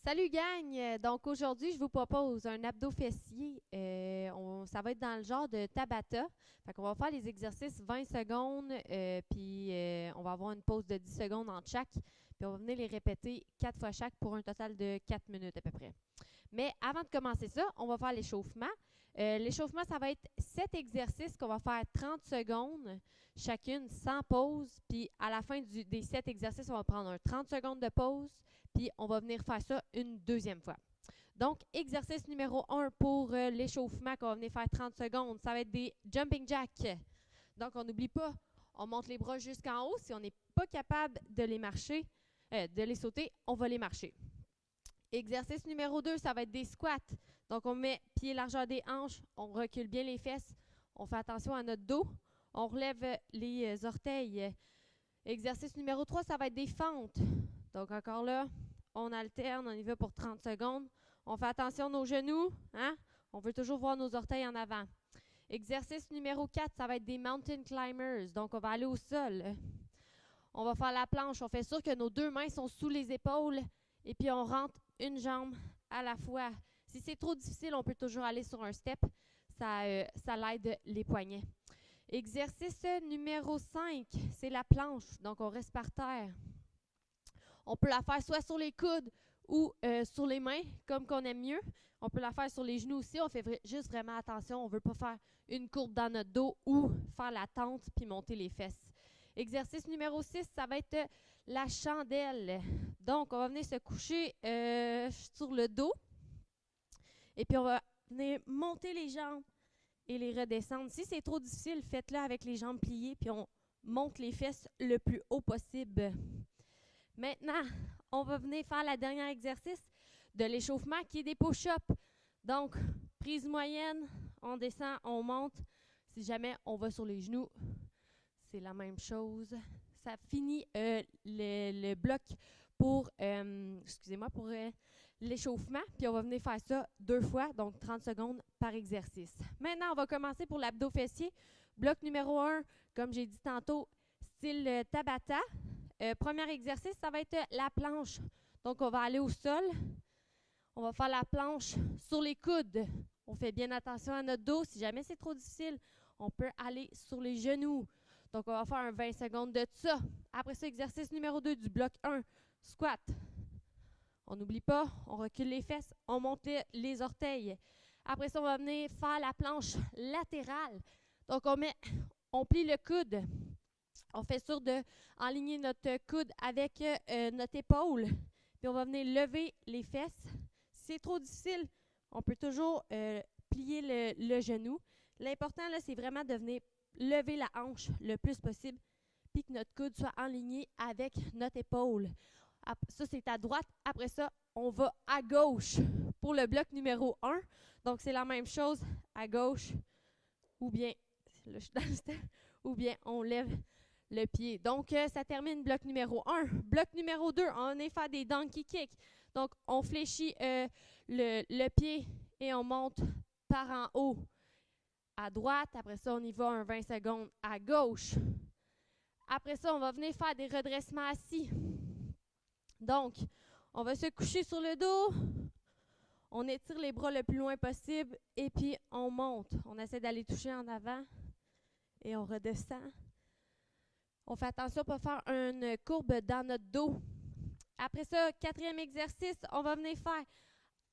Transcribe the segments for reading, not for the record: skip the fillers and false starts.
Salut gang! Donc aujourd'hui, je vous propose un abdos fessier. Ça va être dans le genre de Tabata. Fait qu'on va faire les exercices 20 secondes, puis on va avoir une pause de 10 secondes entre chaque. Puis on va venir les répéter 4 fois chaque pour un total de 4 minutes à peu près. Mais avant de commencer ça, on va faire l'échauffement. L'échauffement, ça va être 7 exercices qu'on va faire 30 secondes chacune sans pause. Puis à la fin des 7 exercices, on va prendre un 30 secondes de pause. Puis on va venir faire ça une deuxième fois. Donc, exercice numéro 1 pour l'échauffement qu'on va venir faire 30 secondes, ça va être des jumping jacks. Donc, on n'oublie pas, on monte les bras jusqu'en haut. Si on n'est pas capable de les marcher, de les sauter, on va les marcher. Exercice numéro 2, ça va être des squats. Donc, on met pied largeur des hanches, on recule bien les fesses, on fait attention à notre dos, on relève les orteils. Exercice numéro 3, ça va être des fentes. Donc, encore là, on alterne, on y va pour 30 secondes. On fait attention à nos genoux, hein? On veut toujours voir nos orteils en avant. Exercice numéro 4, ça va être des mountain climbers. Donc, on va aller au sol. On va faire la planche. On fait sûr que nos deux mains sont sous les épaules et puis on rentre une jambe à la fois. Si c'est trop difficile, on peut toujours aller sur un step. Ça l'aide les poignets. Exercice numéro 5, c'est la planche. Donc, on reste par terre. On peut la faire soit sur les coudes ou sur les mains, comme qu'on aime mieux. On peut la faire sur les genoux aussi. On fait juste vraiment attention. On ne veut pas faire une courbe dans notre dos ou faire la tente puis monter les fesses. Exercice numéro 6, ça va être la chandelle. Donc, on va venir se coucher sur le dos. Et puis, on va venir monter les jambes et les redescendre. Si c'est trop difficile, faites-le avec les jambes pliées, puis on monte les fesses le plus haut possible. Maintenant, on va venir faire le dernier exercice de l'échauffement qui est des push-ups. Donc, prise moyenne, on descend, on monte. Si jamais on va sur les genoux, c'est la même chose. Ça finit le bloc pour, pour l'échauffement. Puis on va venir faire ça 2 fois, donc 30 secondes par exercice. Maintenant, on va commencer pour l'abdos fessier. Bloc numéro 1, comme j'ai dit tantôt, style Tabata. Premier exercice, ça va être la planche. Donc, on va aller au sol. On va faire la planche sur les coudes. On fait bien attention à notre dos. Si jamais c'est trop difficile, on peut aller sur les genoux. Donc, on va faire un 20 secondes de ça. Après ça, exercice numéro 2 du bloc 1, squat. On n'oublie pas, on recule les fesses, on monte les orteils. Après ça, on va venir faire la planche latérale. Donc, on plie le coude. On fait sûr d'aligner notre coude avec notre épaule. Puis on va venir lever les fesses. Si c'est trop difficile, on peut toujours plier le genou. L'important, là, c'est vraiment de venir lever la hanche le plus possible, puis que notre coude soit aligné avec notre épaule. Ça, c'est à droite. Après ça, on va à gauche pour le bloc numéro 1. Donc, c'est la même chose à gauche, ou bien, là, je suis dans le step, ou bien on lève le pied. Donc, ça termine bloc numéro 1. Bloc numéro 2, on est faire des donkey kicks. Donc, on fléchit le pied et on monte par en haut à droite. Après ça, on y va un 20 secondes à gauche. Après ça, on va venir faire des redressements assis. Donc, on va se coucher sur le dos. On étire les bras le plus loin possible et puis on monte. On essaie d'aller toucher en avant et on redescend. On fait attention à ne pas faire une courbe dans notre dos. Après ça, 4e exercice, on va venir faire.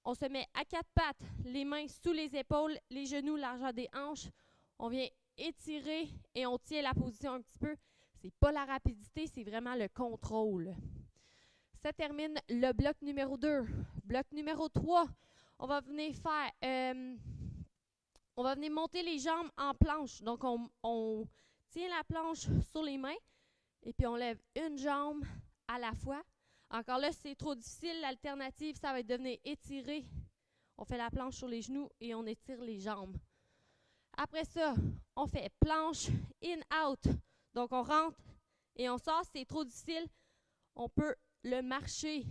On se met à 4 pattes, les mains sous les épaules, les genoux largeur des hanches. On vient étirer et on tient la position un petit peu. C'est pas la rapidité, c'est vraiment le contrôle. Ça termine le bloc numéro 2. Bloc numéro 3, on va venir faire, on va venir monter les jambes en planche. Donc, on tient la planche sur les mains et puis on lève une jambe à la fois. Encore là, si c'est trop difficile, l'alternative, ça va être de venir étirer. On fait la planche sur les genoux et on étire les jambes. Après ça, on fait planche in-out. Donc, on rentre et on sort. Si c'est trop difficile, on peut le marcher.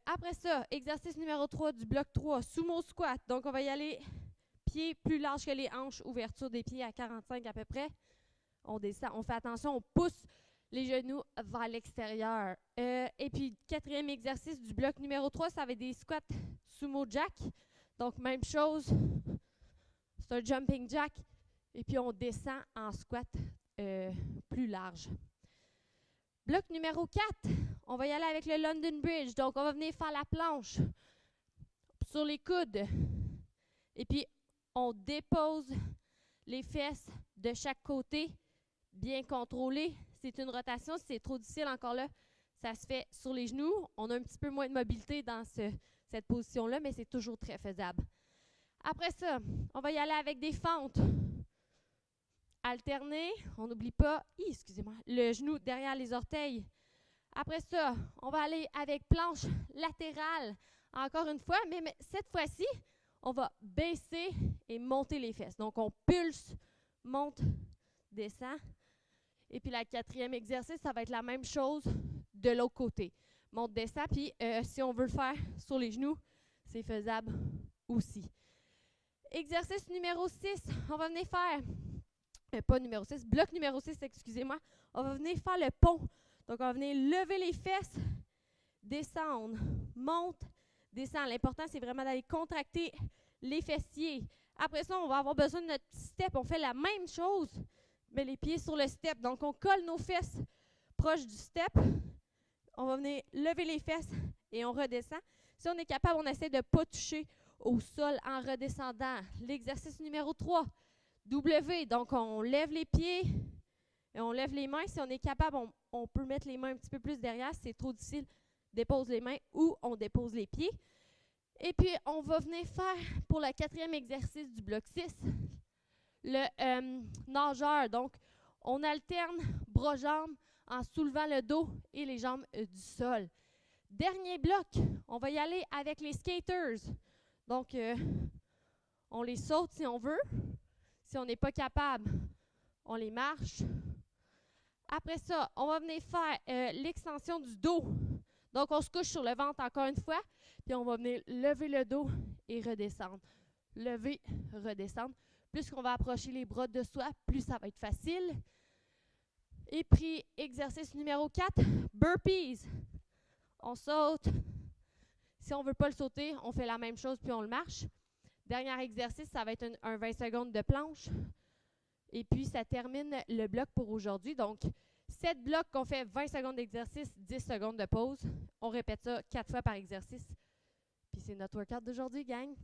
Après ça, exercice numéro 3 du bloc 3, sumo squat. Donc, on va y aller pieds plus larges que les hanches, ouverture des pieds à 45 à peu près. On descend, on fait attention, on pousse les genoux vers l'extérieur. Et puis, quatrième exercice du bloc numéro 3, ça va être des squats sumo jack. Donc, même chose, c'est un jumping jack. Et puis, on descend en squat plus large. Bloc numéro 4, on va y aller avec le London Bridge. Donc, on va venir faire la planche sur les coudes. Et puis, on dépose les fesses de chaque côté, bien contrôlé. C'est une rotation. Si c'est trop difficile, encore là, ça se fait sur les genoux. On a un petit peu moins de mobilité dans cette position-là, mais c'est toujours très faisable. Après ça, on va y aller avec des fentes. Alterner, on n'oublie pas, excusez-moi, le genou derrière les orteils. Après ça, on va aller avec planche latérale, encore une fois, mais cette fois-ci, on va baisser et monter les fesses. Donc, on pulse, monte, descend. Et puis, le quatrième exercice, ça va être la même chose de l'autre côté. Monte, descend, puis si on veut le faire sur les genoux, c'est faisable aussi. Exercice numéro 6, on va venir faire... pas numéro 6, bloc numéro 6, excusez-moi. On va venir faire le pont. Donc, on va venir lever les fesses, descendre, monte, descend. L'important, c'est vraiment d'aller contracter les fessiers. Après ça, on va avoir besoin de notre petit step. On fait la même chose, mais les pieds sur le step. Donc, on colle nos fesses proches du step. On va venir lever les fesses et on redescend. Si on est capable, on essaie de ne pas toucher au sol en redescendant. L'exercice numéro 3. W, donc on lève les pieds et on lève les mains. Si on est capable, on peut mettre les mains un petit peu plus derrière. Si c'est trop difficile, dépose les mains ou on dépose les pieds. Et puis, on va venir faire, pour le quatrième exercice du bloc 6, le nageur. Donc, on alterne bras-jambes en soulevant le dos et les jambes du sol. Dernier bloc, on va y aller avec les skaters. Donc, on les saute si on veut. Si on n'est pas capable, on les marche. Après ça, on va venir faire l'extension du dos. Donc, on se couche sur le ventre encore une fois, puis on va venir lever le dos et redescendre. Lever, redescendre. Plus qu'on va approcher les bras de soi, plus ça va être facile. Et puis, exercice numéro 4, burpees. On saute. Si on ne veut pas le sauter, on fait la même chose, puis on le marche. Dernier exercice, ça va être un 20 secondes de planche. Et puis, ça termine le bloc pour aujourd'hui. Donc, 7 blocs qu'on fait 20 secondes d'exercice, 10 secondes de pause. On répète ça 4 fois par exercice. Puis, c'est notre workout d'aujourd'hui, gang.